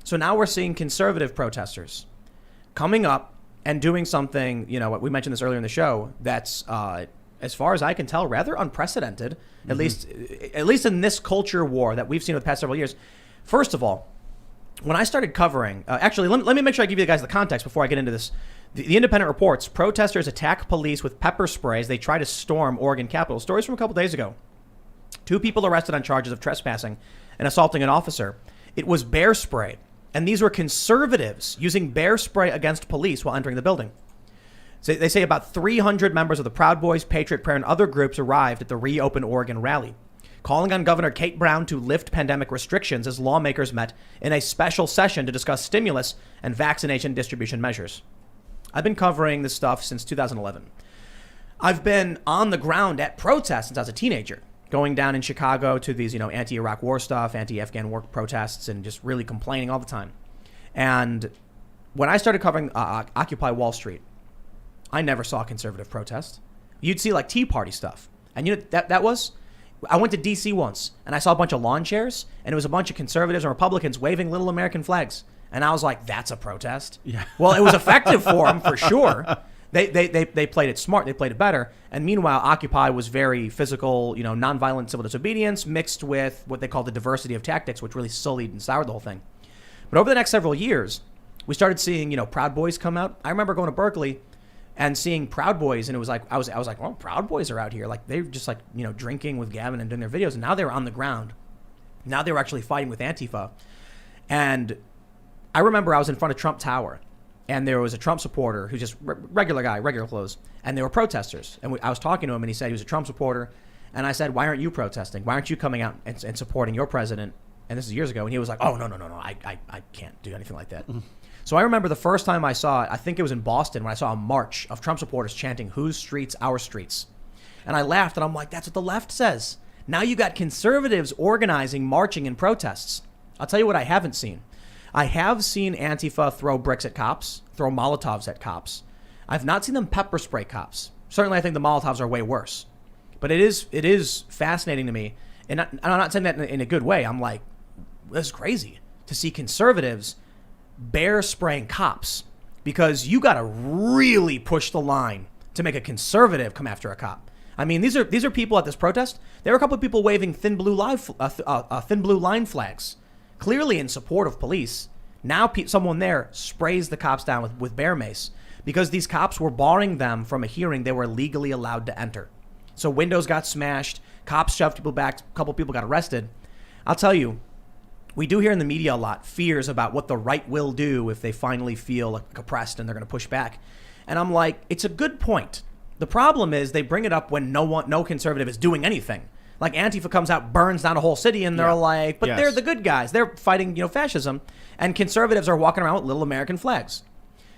So now we're seeing conservative protesters coming up and doing something, we mentioned this earlier in the show, that's, as far as I can tell, rather unprecedented, at least in this culture war that we've seen over the past several years. First of all, when I started covering, actually, let me make sure I give you guys the context before I get into this. The Independent reports, protesters attack police with pepper sprays. They try to storm Oregon Capitol. Stories from a couple days ago. 2 people arrested on charges of trespassing and assaulting an officer. It was bear spray. And these were conservatives using bear spray against police while entering the building. So they say about 300 members of the Proud Boys, Patriot Prayer, and other groups arrived at the Reopen Oregon rally, calling on Governor Kate Brown to lift pandemic restrictions as lawmakers met in a special session to discuss stimulus and vaccination distribution measures. I've been covering this stuff since 2011. I've been on the ground at protests since I was a teenager, going down in Chicago to these, anti-Iraq war stuff, anti-Afghan war protests, and just really complaining all the time. And when I started covering Occupy Wall Street, I never saw a conservative protest. You'd see like Tea Party stuff. And that was, I went to DC once and I saw a bunch of lawn chairs and it was a bunch of conservatives and Republicans waving little American flags. And I was like, that's a protest. Yeah. Well, it was effective for them for sure. They played it smart. They played it better. And meanwhile, Occupy was very physical, nonviolent civil disobedience mixed with what they call the diversity of tactics, which really sullied and soured the whole thing. But over the next several years, we started seeing, Proud Boys come out. I remember going to Berkeley and seeing Proud Boys, and it was like I was like, well, Proud Boys are out here, like they're just like drinking with Gavin and doing their videos, and now they were on the ground. Now they were actually fighting with Antifa, and I remember I was in front of Trump Tower, and there was a Trump supporter who's just regular guy, regular clothes, and they were protesters, and I was talking to him, and he said he was a Trump supporter, and I said, why aren't you protesting? Why aren't you coming out and supporting your president? And this is years ago, and he was like, oh no, I can't do anything like that. Mm-hmm. So I remember the first time I saw it, I think it was in Boston when I saw a march of Trump supporters chanting, whose streets, our streets. And I laughed and I'm like, that's what the left says. Now you got conservatives organizing, marching in protests. I'll tell you what I haven't seen. I have seen Antifa throw bricks at cops, throw Molotovs at cops. I've not seen them pepper spray cops. Certainly I think the Molotovs are way worse. But it is fascinating to me. And I'm not saying that in a good way. I'm like, this is crazy to see conservatives bear spraying cops, because you got to really push the line to make a conservative come after a cop. I mean, these are people at this protest. There were a couple of people waving thin blue line flags, clearly in support of police. Now someone there sprays the cops down with bear mace because these cops were barring them from a hearing they were legally allowed to enter. So windows got smashed, cops shoved people back, a couple people got arrested. I'll tell you, we do hear in the media a lot fears about what the right will do if they finally feel oppressed and they're going to push back. And I'm like, it's a good point. The problem is they bring it up when no conservative is doing anything. Like Antifa comes out, burns down a whole city, and they're like, but they're the good guys. They're fighting, fascism. And conservatives are walking around with little American flags.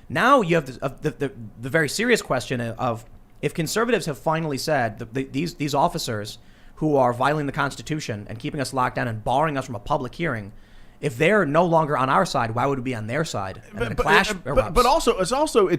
Now you have the very serious question of if conservatives have finally said these officers who are violating the Constitution and keeping us locked down and barring us from a public hearing, if they're no longer on our side, why would we be on their side? And But also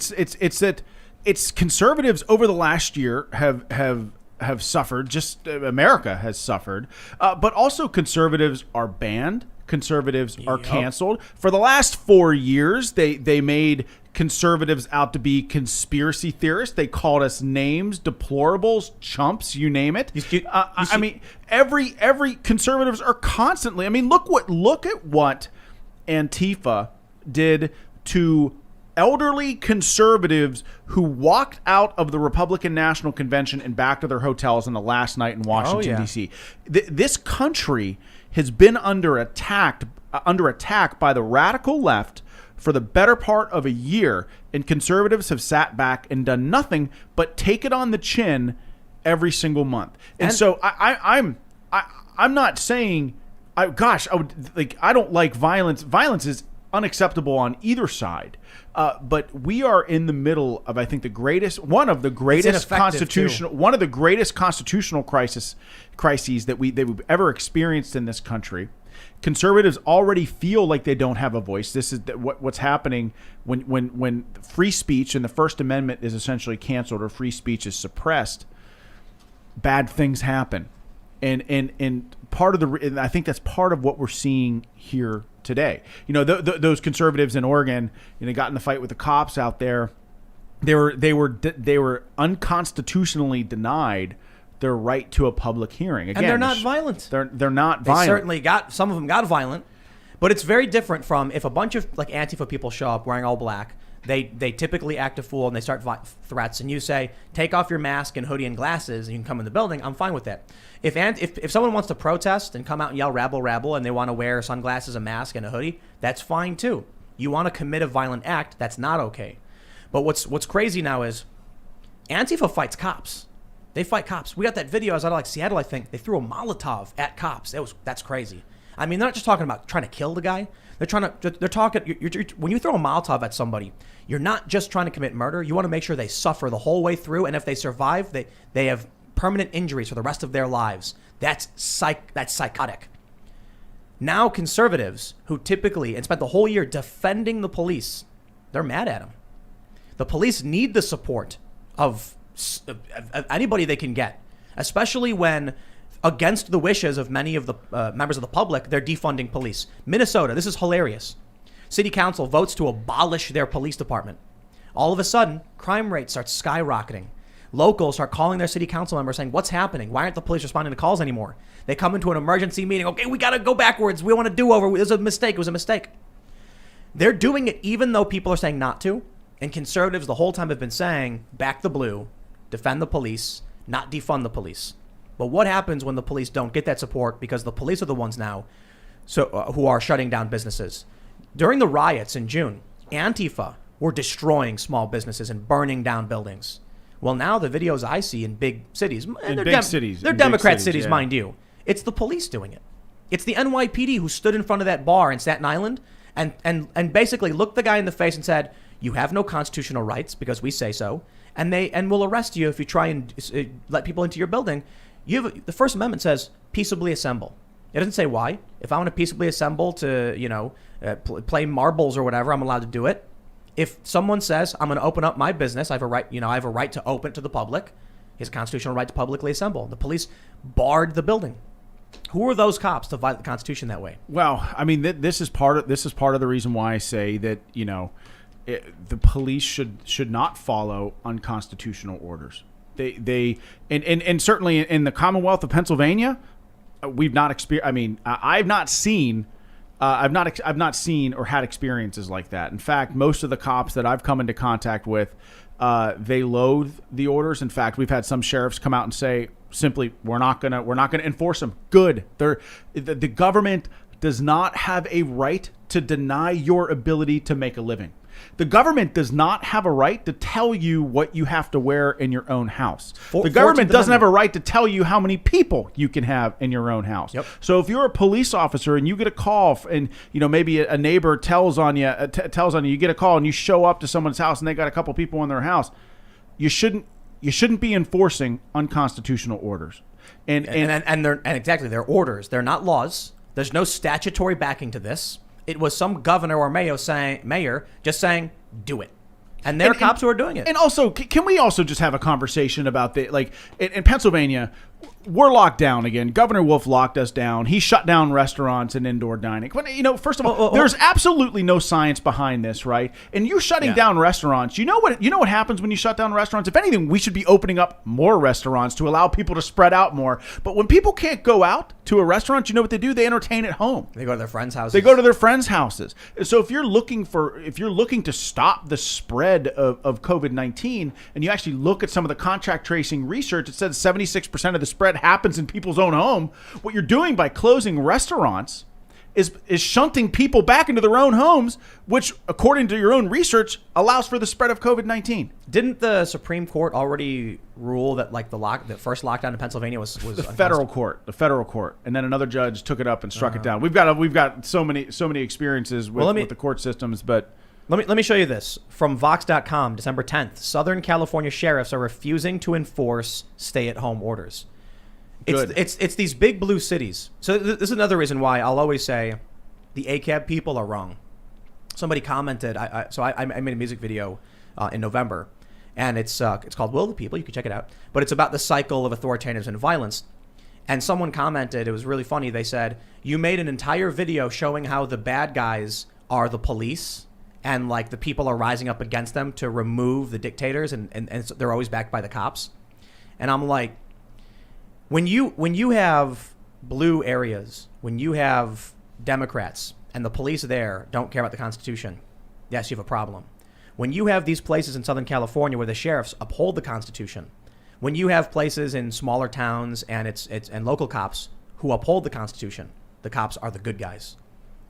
it's conservatives over the last year have suffered. Just America has suffered, but also conservatives are banned. Conservatives are canceled. For the last 4 years, they made conservatives out to be conspiracy theorists. They called us names, deplorables, chumps, you name it. I mean, every conservatives are constantly. I mean, look at what Antifa did to elderly conservatives who walked out of the Republican National Convention and back to their hotels on the last night in Washington, D.C. This country has been under attack by the radical left for the better part of a year, and conservatives have sat back and done nothing but take it on the chin every single month. And so I'm not saying, I don't like violence. Violence is unacceptable on either side. But we are in the middle of, I think, one of the greatest constitutional crises that we've ever experienced in this country. Conservatives already feel like they don't have a voice. This is what's happening when free speech and the First Amendment is essentially canceled or free speech is suppressed. Bad things happen. And part of and I think that's part of what we're seeing here today. Those conservatives in Oregon, got in the fight with the cops out there. They were unconstitutionally denied their right to a public hearing. Again, and they're not violent. They're not violent. They certainly some of them got violent, but it's very different from if a bunch of like Antifa people show up wearing all black. They typically act a fool and they start threats, and you say, take off your mask and hoodie and glasses and you can come in the building. I'm fine with that. If someone wants to protest and come out and yell rabble rabble and they want to wear sunglasses, a mask, and a hoodie, that's fine too. You want to commit a violent act, that's not okay. But what's crazy now is Antifa fights cops. They fight cops. We got that video. I was out of like Seattle, I think. They threw a Molotov at cops. That's crazy. I mean, they're not just talking about trying to kill the guy. They're talking. When you throw a Molotov at somebody, you're not just trying to commit murder. You want to make sure they suffer the whole way through, and if they survive, they have permanent injuries for the rest of their lives. That's psychotic. Now conservatives who typically and spent the whole year defending the police, they're mad at them. The police need the support of anybody they can get, especially when, against the wishes of many of the members of the public, they're defunding police. Minnesota, this is hilarious. City council votes to abolish their police department. All of a sudden, crime rate starts skyrocketing. Locals start calling their city council members saying, what's happening? Why aren't the police responding to calls anymore? They come into an emergency meeting. Okay, we got to go backwards. We want to do over. It was a mistake. It was a mistake. They're doing it even though people are saying not to. And conservatives the whole time have been saying, back the blue, defend the police, not defund the police. But what happens when the police don't get that support? Because the police are the ones now who are shutting down businesses. During the riots in June, Antifa were destroying small businesses and burning down buildings. Well, now the videos I see in big cities, they're Democrat cities, mind you. It's the police doing it. It's the NYPD who stood in front of that bar in Staten Island and basically looked the guy in the face and said, you have no constitutional rights because we say so, and we'll arrest you if you try and let people into your building. The First Amendment says peaceably assemble. It doesn't say why. If I want to peaceably assemble to, play marbles or whatever, I'm allowed to do it. If someone says I'm going to open up my business, I have a right. I have a right to open it to the public. He has a constitutional right to publicly assemble. The police barred the building. Who are those cops to violate the Constitution that way? Well, I mean, this is part of the reason why I say that the police should not follow unconstitutional orders. They certainly in the Commonwealth of Pennsylvania, we've not experienced. I mean, I've not seen or had experiences like that. In fact, most of the cops that I've come into contact with, they loathe the orders. In fact, we've had some sheriffs come out and say simply, we're not gonna enforce them. Good. The government does not have a right to deny your ability to make a living. The government does not have a right to tell you what you have to wear in your own house. The government doesn't have a right to tell you how many people you can have in your own house. Yep. So if you're a police officer and you get a call and maybe a neighbor tells on you, you get a call and you show up to someone's house and they got a couple people in their house, you shouldn't be enforcing unconstitutional orders. And exactly, they're orders. They're not laws. There's no statutory backing to this. It was some governor or mayor just saying, do it. And there are cops who are doing it. And also, can we also just have a conversation about in Pennsylvania, we're locked down again. Governor Wolf locked us down. He shut down restaurants and indoor dining. But, first of all, there's absolutely no science behind this, right? And you shutting down restaurants, you know what happens when you shut down restaurants? If anything, we should be opening up more restaurants to allow people to spread out more. But when people can't go out to a restaurant, you know what they do? They entertain at home. They go to their friends' houses. So if you're looking to stop the spread of COVID-19, and you actually look at some of the contact tracing research, it says 76% of the spread happens in people's own home. What you're doing by closing restaurants is shunting people back into their own homes, which, according to your own research, allows for the spread of COVID-19. Didn't the Supreme Court already rule that the first lockdown in Pennsylvania was the federal court, and then another judge took it up and struck it down. We've got so many experiences with the court systems, but. Let me show you this from Vox.com, December 10th. Southern California sheriffs are refusing to enforce stay-at-home orders. It's these big blue cities. So this is another reason why I'll always say the ACAB people are wrong. Somebody commented. I made a music video in November, and it's called "Will the People." You can check it out. But it's about the cycle of authoritarianism and violence. And someone commented, it was really funny. They said, you made an entire video showing how the bad guys are the police and like the people are rising up against them to remove the dictators and they're always backed by the cops. And I'm like, when you have blue areas, when you have Democrats and the police there don't care about the Constitution, yes, you have a problem. When you have these places in Southern California where the sheriffs uphold the Constitution, when you have places in smaller towns and and local cops who uphold the Constitution, the cops are the good guys,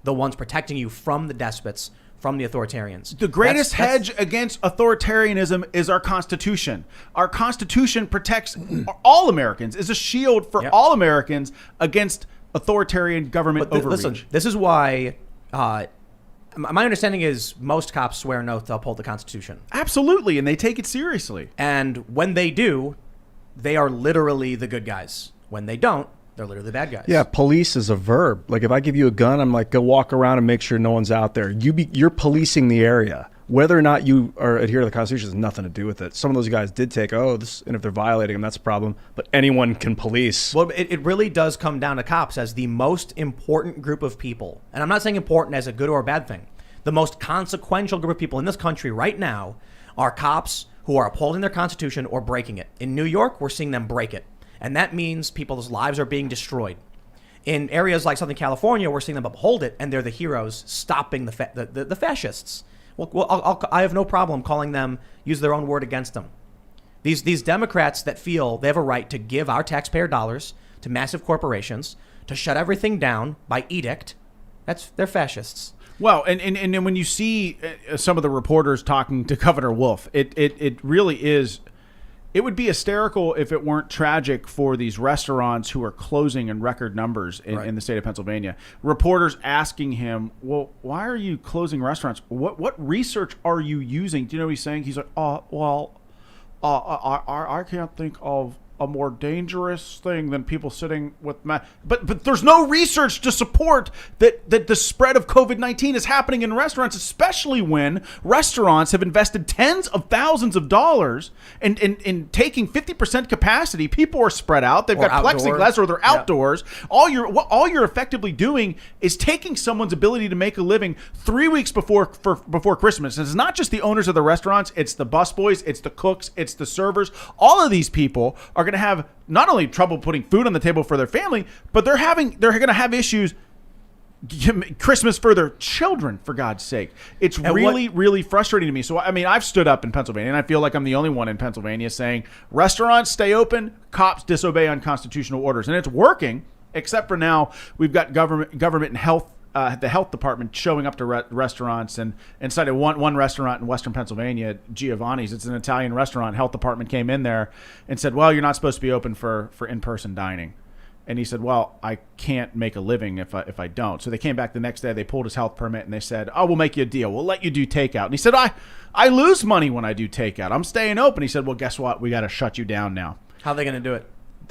the ones protecting you from the despots, from the authoritarians. The greatest hedge against authoritarianism is our Constitution. Our Constitution protects all Americans, is a shield for all Americans against authoritarian government overreach. Listen, this is why my understanding is most cops swear an oath to uphold the Constitution. Absolutely, and they take it seriously. And when they do, they are literally the good guys. When they don't, they're literally the bad guys. Yeah, police is a verb. Like if I give you a gun, I'm like, go walk around and make sure no one's out there. You're policing the area. Whether or not you are adhere to the Constitution has nothing to do with it. Some of those guys did take and if they're violating them, that's a problem. But anyone can police. Well, it really does come down to cops as the most important group of people. And I'm not saying important as a good or a bad thing. The most consequential group of people in this country right now are cops who are upholding their Constitution or breaking it. In New York, we're seeing them break it. And that means people's lives are being destroyed. In areas like Southern California, we're seeing them uphold it, and they're the heroes stopping the fascists. Well, I have no problem calling them, use their own word against them. These Democrats that feel they have a right to give our taxpayer dollars to massive corporations, to shut everything down by edict, they're fascists. Well, and when you see some of the reporters talking to Governor Wolf, it really is. It would be hysterical if it weren't tragic for these restaurants who are closing in record numbers in the state of Pennsylvania. Reporters asking him, well, why are you closing restaurants? What research are you using? Do you know what he's saying? He's like, I can't think of a more dangerous thing than people sitting with but there's no research to support that the spread of COVID-19 is happening in restaurants, especially when restaurants have invested tens of thousands of dollars in taking 50% capacity. People are spread out. They've got plexiglass or they're outdoors. All you're effectively doing is taking someone's ability to make a living 3 weeks before Christmas. And it's not just the owners of the restaurants, it's the busboys, it's the cooks, it's the servers. All of these people are going to have not only trouble putting food on the table for their family, but they're going to have issues Christmas for their children, for God's sake. It's really frustrating to me. So, I mean, I've stood up in Pennsylvania, and I feel like I'm the only one in Pennsylvania saying restaurants stay open, cops disobey unconstitutional orders. And it's working, except for now we've got government and health, the health department showing up to restaurants and cited one restaurant in Western Pennsylvania, Giovanni's. It's an Italian restaurant. Health department came in there and said, well, you're not supposed to be open for in-person dining. And he said, well, I can't make a living if I don't. So they came back the next day. They pulled his health permit and they said, oh, we'll make you a deal. We'll let you do takeout. And he said, I lose money when I do takeout. I'm staying open. He said, well, guess what? We got to shut you down now. How are they going to do it?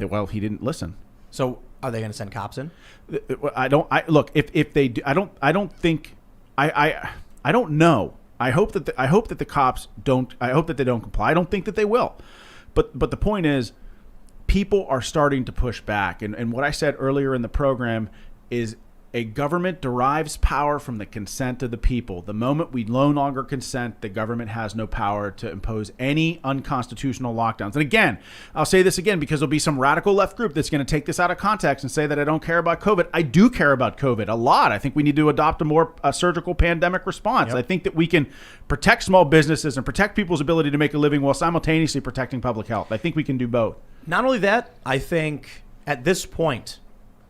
Well, he didn't listen. So are they going to send cops in? If they do, I don't think, I don't know. I hope that the cops don't, I hope that they don't comply. I don't think that they will. But the point is, people are starting to push back. And what I said earlier in the program is a government derives power from the consent of the people. The moment we no longer consent, the government has no power to impose any unconstitutional lockdowns. And again, I'll say this again because there'll be some radical left group that's going to take this out of context and say that I don't care about COVID. I do care about COVID a lot. I think we need to adopt a more surgical pandemic response. Yep. I think that we can protect small businesses and protect people's ability to make a living while simultaneously protecting public health. I think we can do both. Not only that, I think at this point,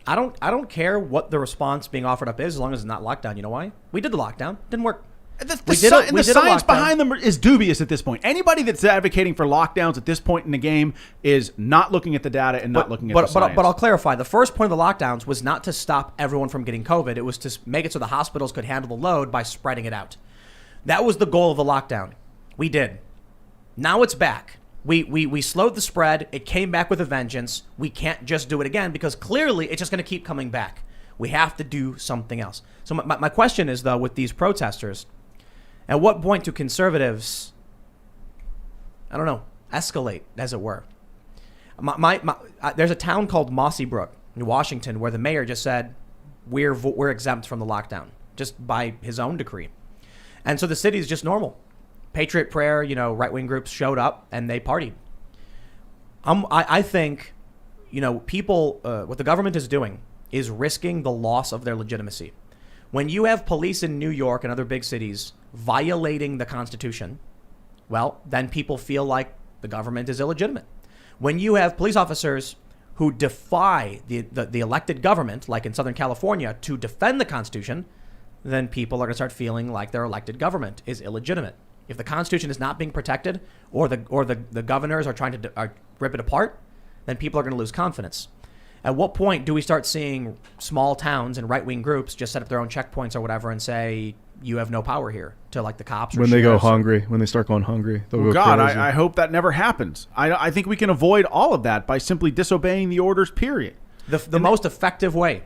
I don't care what the response being offered up is as long as it's not lockdown. You know why? We did the lockdown. Didn't work. The science behind them is dubious at this point. Anybody that's advocating for lockdowns at this point in the game is not looking at the data and not looking at the science. But I'll clarify. The first point of the lockdowns was not to stop everyone from getting COVID. It was to make it so the hospitals could handle the load by spreading it out. That was the goal of the lockdown. We did. Now it's back. We slowed the spread. It came back with a vengeance. We can't just do it again because clearly it's just going to keep coming back. We have to do something else. So my question is, though, with these protesters, at what point do conservatives, I don't know, escalate, as it were? There's a town called Mossy Brook in Washington where the mayor just said we're exempt from the lockdown just by his own decree, and so the city is just normal. Patriot Prayer, right-wing groups showed up and they partied. I think, people, what the government is doing is risking the loss of their legitimacy. When you have police in New York and other big cities violating the Constitution, well, then people feel like the government is illegitimate. When you have police officers who defy the elected government, like in Southern California, to defend the Constitution, then people are going to start feeling like their elected government is illegitimate. If the Constitution is not being protected, or the governors are trying to rip it apart, then people are going to lose confidence. At what point do we start seeing small towns and right-wing groups just set up their own checkpoints or whatever and say, you have no power here, to like the cops? Or when they go hungry, when they start going hungry, they'll go God, crazy. I hope that never happens. I think we can avoid all of that by simply disobeying the orders, period. The most effective way.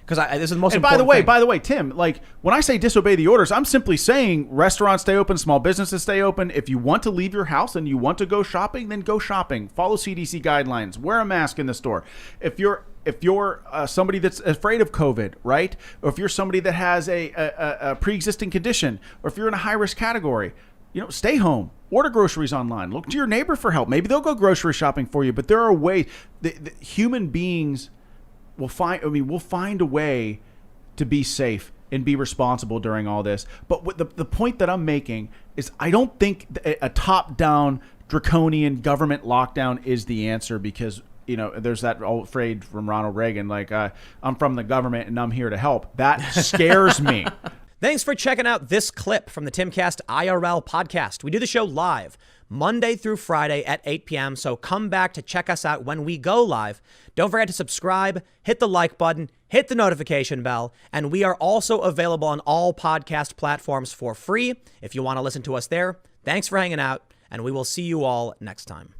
Because this is the most and important thing. by the way, Tim, like when I say disobey the orders, I'm simply saying restaurants stay open, small businesses stay open. If you want to leave your house and you want to go shopping, then go shopping. Follow CDC guidelines. Wear a mask in the store. If you're somebody that's afraid of COVID, right? Or if you're somebody that has a pre-existing condition, or if you're in a high-risk category, stay home. Order groceries online. Look to your neighbor for help. Maybe they'll go grocery shopping for you. But there are ways that human beings we'll find a way to be safe and be responsible during all this. But what the point that I'm making is I don't think a top-down draconian government lockdown is the answer, because there's that old phrase from Ronald Reagan, like, I'm from the government and I'm here to help. That scares me. Thanks for checking out this clip from the Timcast IRL podcast. We do the show live Monday through Friday at 8 p.m. So come back to check us out when we go live. Don't forget to subscribe, hit the like button, hit the notification bell, and we are also available on all podcast platforms for free if you want to listen to us there. Thanks for hanging out, and we will see you all next time.